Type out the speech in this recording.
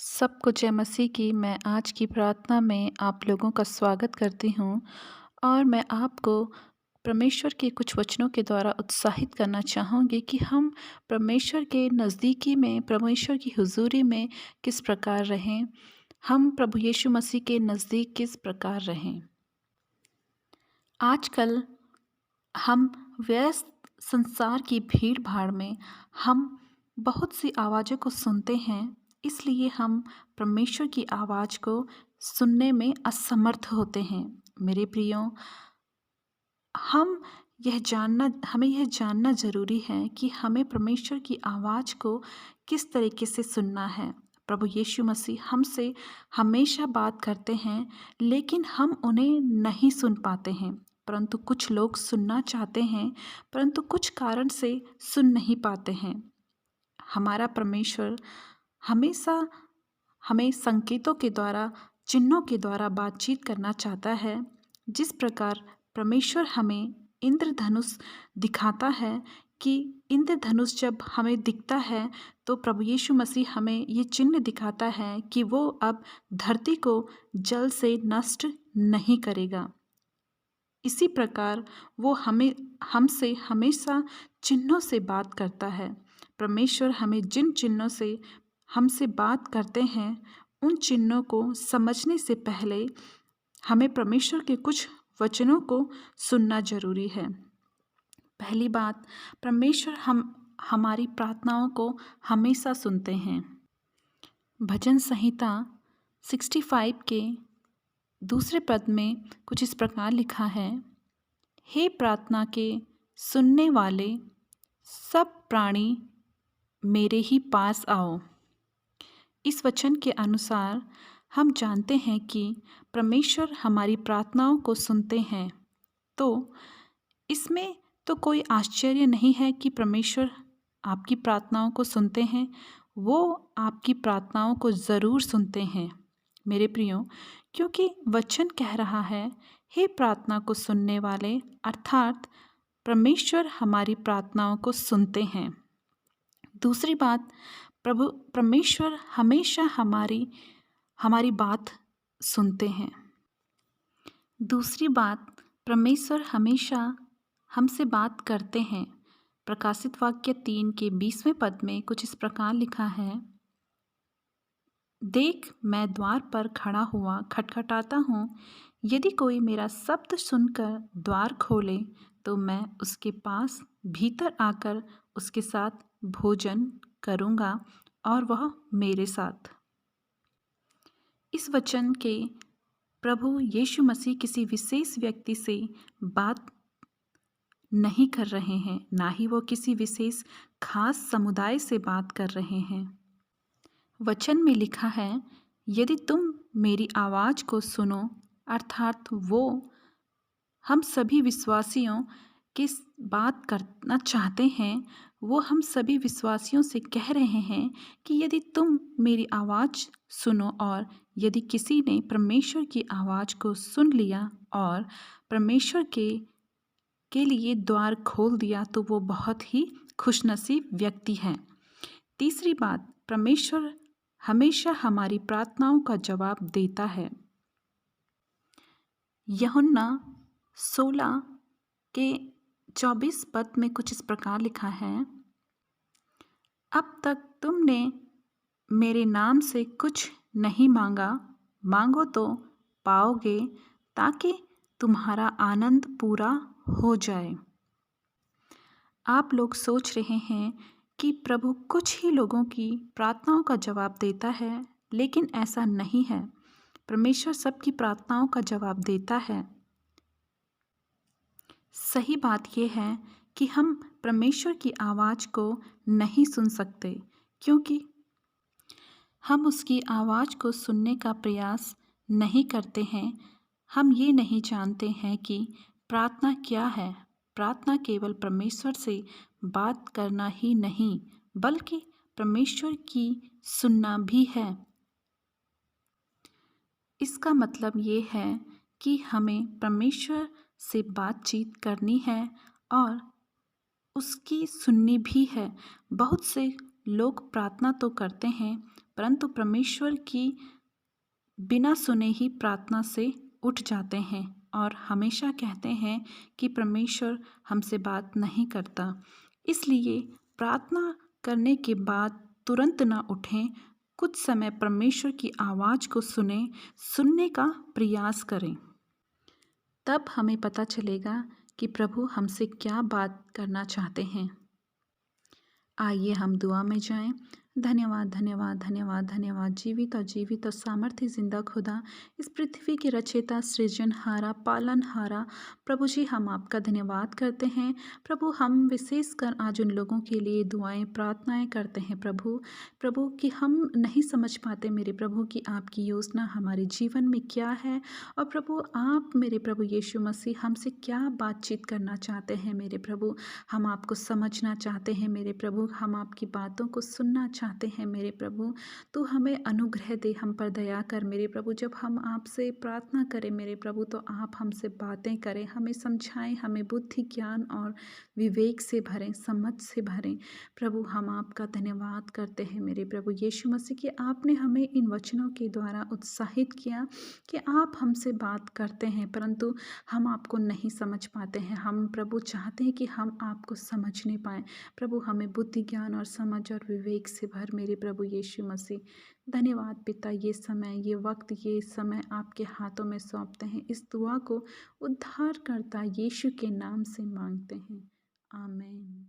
सबको जय मसीह की। मैं आज की प्रार्थना में आप लोगों का स्वागत करती हूँ और मैं आपको परमेश्वर के कुछ वचनों के द्वारा उत्साहित करना चाहूँगी कि हम परमेश्वर के नज़दीकी में, परमेश्वर की हुज़ूरी में किस प्रकार रहें, हम प्रभु यीशु मसीह के नज़दीक किस प्रकार रहें। आजकल हम व्यस्त संसार की भीड़-भाड़ में हम बहुत सी आवाज़ों को सुनते हैं, इसलिए हम परमेश्वर की आवाज़ को सुनने में असमर्थ होते हैं। मेरे प्रियो, हमें यह जानना ज़रूरी है कि हमें परमेश्वर की आवाज़ को किस तरीके से सुनना है। प्रभु यीशु मसीह हमसे हमेशा बात करते हैं, लेकिन हम उन्हें नहीं सुन पाते हैं। परंतु कुछ लोग सुनना चाहते हैं, परंतु कुछ कारण से सुन नहीं पाते हैं। हमारा परमेश्वर हमेशा हमें संकेतों के द्वारा, चिन्हों के द्वारा बातचीत करना चाहता है। जिस प्रकार परमेश्वर हमें इंद्रधनुष दिखाता है कि इंद्रधनुष जब हमें दिखता है तो प्रभु यीशु मसीह हमें ये चिन्ह दिखाता है कि वो अब धरती को जल से नष्ट नहीं करेगा। इसी प्रकार वो हमसे हमेशा चिन्हों से बात करता है। परमेश्वर हमें जिन चिन्हों से हमसे बात करते हैं, उन चिन्हों को समझने से पहले हमें परमेश्वर के कुछ वचनों को सुनना जरूरी है। पहली बात, परमेश्वर हमारी प्रार्थनाओं को हमेशा सुनते हैं। भजन संहिता 65 के दूसरे पद में कुछ इस प्रकार लिखा है, हे प्रार्थना के सुनने वाले सब प्राणी मेरे ही पास आओ। इस वचन के अनुसार हम जानते हैं कि परमेश्वर हमारी प्रार्थनाओं को सुनते हैं, तो इसमें तो कोई आश्चर्य नहीं है कि परमेश्वर आपकी प्रार्थनाओं को सुनते हैं। वो आपकी प्रार्थनाओं को ज़रूर सुनते हैं मेरे प्रियो, क्योंकि वचन कह रहा है, हे प्रार्थना को सुनने वाले, अर्थात परमेश्वर हमारी प्रार्थनाओं को सुनते हैं। दूसरी बात, परमेश्वर हमेशा हमारी बात सुनते हैं। दूसरी बात, परमेश्वर हमेशा हमसे बात करते हैं। प्रकाशित वाक्य 3 के 20वें पद में कुछ इस प्रकार लिखा है, देख मैं द्वार पर खड़ा हुआ खटखटाता हूँ, यदि कोई मेरा शब्द सुनकर द्वार खोले तो मैं उसके पास भीतर आकर उसके साथ भोजन करूँगा और वह मेरे साथ। इस वचन के प्रभु यीशु मसीह किसी विशेष व्यक्ति से बात नहीं कर रहे हैं, ना ही वो किसी विशेष खास समुदाय से बात कर रहे हैं। वचन में लिखा है, यदि तुम मेरी आवाज़ को सुनो, अर्थात वो हम सभी विश्वासियों की बात करना चाहते हैं। वो हम सभी विश्वासियों से कह रहे हैं कि यदि तुम मेरी आवाज़ सुनो, और यदि किसी ने परमेश्वर की आवाज़ को सुन लिया और परमेश्वर के लिए द्वार खोल दिया, तो वो बहुत ही खुशनसीब व्यक्ति है। तीसरी बात, परमेश्वर हमेशा हमारी प्रार्थनाओं का जवाब देता है। यूहन्ना 16 के 24 पद में कुछ इस प्रकार लिखा है, अब तक तुमने मेरे नाम से कुछ नहीं मांगा, मांगो तो पाओगे, ताकि तुम्हारा आनंद पूरा हो जाए। आप लोग सोच रहे हैं कि प्रभु कुछ ही लोगों की प्रार्थनाओं का जवाब देता है, लेकिन ऐसा नहीं है। परमेश्वर सबकी प्रार्थनाओं का जवाब देता है। सही बात यह है कि हम परमेश्वर की आवाज़ को नहीं सुन सकते, क्योंकि हम उसकी आवाज़ को सुनने का प्रयास नहीं करते हैं। हम ये नहीं जानते हैं कि प्रार्थना क्या है। प्रार्थना केवल परमेश्वर से बात करना ही नहीं, बल्कि परमेश्वर की सुनना भी है। इसका मतलब ये है कि हमें परमेश्वर से बातचीत करनी है और उसकी सुननी भी है। बहुत से लोग प्रार्थना तो करते हैं, परंतु परमेश्वर की बिना सुने ही प्रार्थना से उठ जाते हैं और हमेशा कहते हैं कि परमेश्वर हमसे बात नहीं करता। इसलिए प्रार्थना करने के बाद तुरंत ना उठें, कुछ समय परमेश्वर की आवाज़ को सुनने का प्रयास करें। तब हमें पता चलेगा कि प्रभु हमसे क्या बात करना चाहते हैं। आइए हम दुआ में जाएं। धन्यवाद धन्यवाद धन्यवाद धन्यवाद जीवित और सामर्थ्य जिंदा खुदा, इस पृथ्वी के रचयिता, सृजनहारा, पालनहारा प्रभु जी, हम आपका धन्यवाद करते हैं। प्रभु, हम विशेषकर आज उन लोगों के लिए दुआएं प्रार्थनाएं करते हैं प्रभु। प्रभु कि हम नहीं समझ पाते मेरे प्रभु कि आपकी योजना हमारे जीवन में क्या है, और प्रभु आप मेरे प्रभु यीशु मसीह हमसे क्या बातचीत करना चाहते हैं मेरे प्रभु। हम आपको समझना चाहते हैं मेरे प्रभु, हम आपकी बातों को सुनना चाहते हैं मेरे प्रभु। तो हमें अनुग्रह दे, हम पर दया कर मेरे प्रभु। जब हम आपसे प्रार्थना करें मेरे प्रभु, तो आप हमसे बातें करें, हमें समझाएं, हमें बुद्धि ज्ञान और विवेक से भरें, समझ से भरें प्रभु। हम आपका धन्यवाद करते हैं मेरे प्रभु यीशु मसीह कि आपने हमें इन वचनों के द्वारा उत्साहित किया कि आप हमसे बात करते हैं, परंतु हम आपको नहीं समझ पाते हैं। हम प्रभु चाहते हैं कि हम आपको समझने पाएँ प्रभु। हमें बुद्धि ज्ञान और समझ और विवेक से भर मेरे प्रभु यीशु मसीह। धन्यवाद पिता, ये समय, ये वक्त, ये समय आपके हाथों में सौंपते हैं। इस दुआ को उद्धारकर्ता यीशु के नाम से मांगते हैं, आमीन।